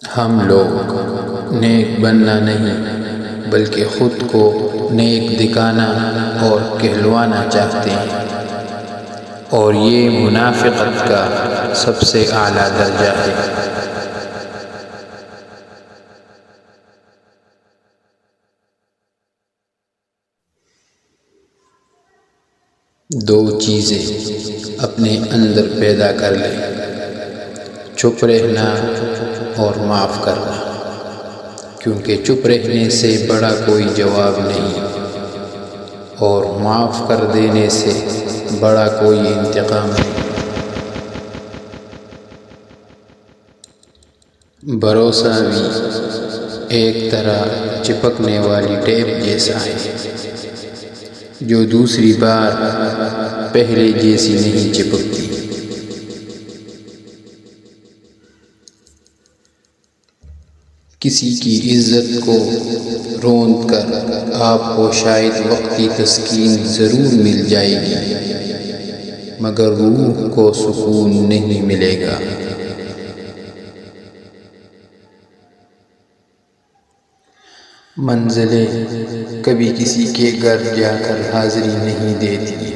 ہم لوگ نیک بننا نہیں بلکہ خود کو نیک دکھانا اور کہلوانا چاہتے ہیں، اور یہ منافقت کا سب سے اعلیٰ درجہ ہے۔ دو چیزیں اپنے اندر پیدا کر لیں: چپ رہنا اور معاف کرنا، کیونکہ چپ رہنے سے بڑا کوئی جواب نہیں، اور معاف کر دینے سے بڑا کوئی انتقام نہیں۔ بھروسہ بھی ایک طرح چپکنے والی ٹیپ جیسا ہے، جو دوسری بار پہلے جیسی نہیں چپکتی۔ کسی کی عزت کو روند کر آپ کو شاید وقتی تسکین ضرور مل جائے گی، مگر روح کو سکون نہیں ملے گا۔ منزلیں کبھی کسی کے گھر جا کر حاضری نہیں دیتی،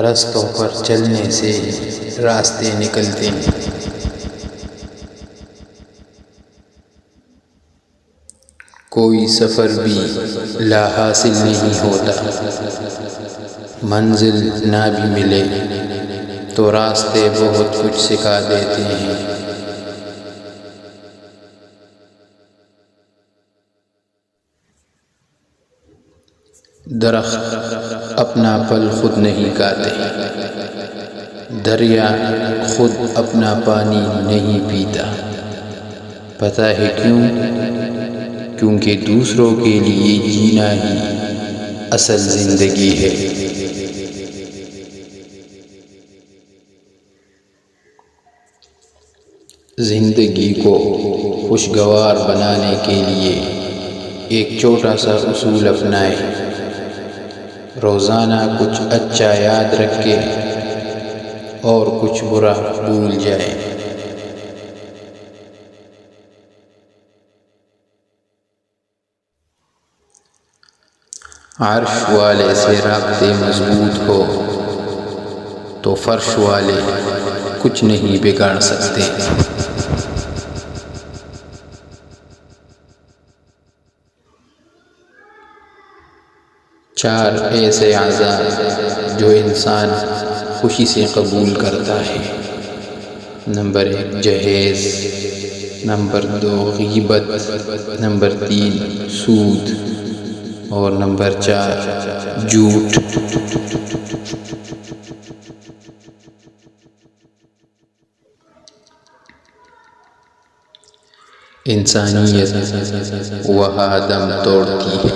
رستوں پر چلنے سے ہی راستے نکلتے ہیں۔ کوئی سفر بھی لا حاصل نہیں ہوتا، منزل نہ بھی ملے تو راستے بہت کچھ سکھا دیتے ہیں۔ درخت اپنا پھل خود نہیں کھاتے، دریا خود اپنا پانی نہیں پیتا۔ پتہ ہے کیوں؟ کیونکہ دوسروں کے لیے جینا ہی اصل زندگی ہے۔ زندگی کو خوشگوار بنانے کے لیے ایک چھوٹا سا اصول اپنائیں: روزانہ کچھ اچھا یاد رکھیں اور کچھ برا بھول جائیں۔ عرش والے سے رابطے مضبوط ہو تو فرش والے کچھ نہیں بگاڑ سکتے۔ چار ایسے اعزاز جو انسان خوشی سے قبول کرتا ہے: نمبر 1 جہیز، نمبر 2 غیبت، نمبر 3 سود، اور نمبر 4 جھوٹ۔ انسانیت وہاں دم توڑتی ہے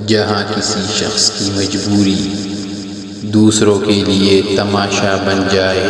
جہاں کسی شخص کی مجبوری دوسروں کے لیے تماشا بن جائے۔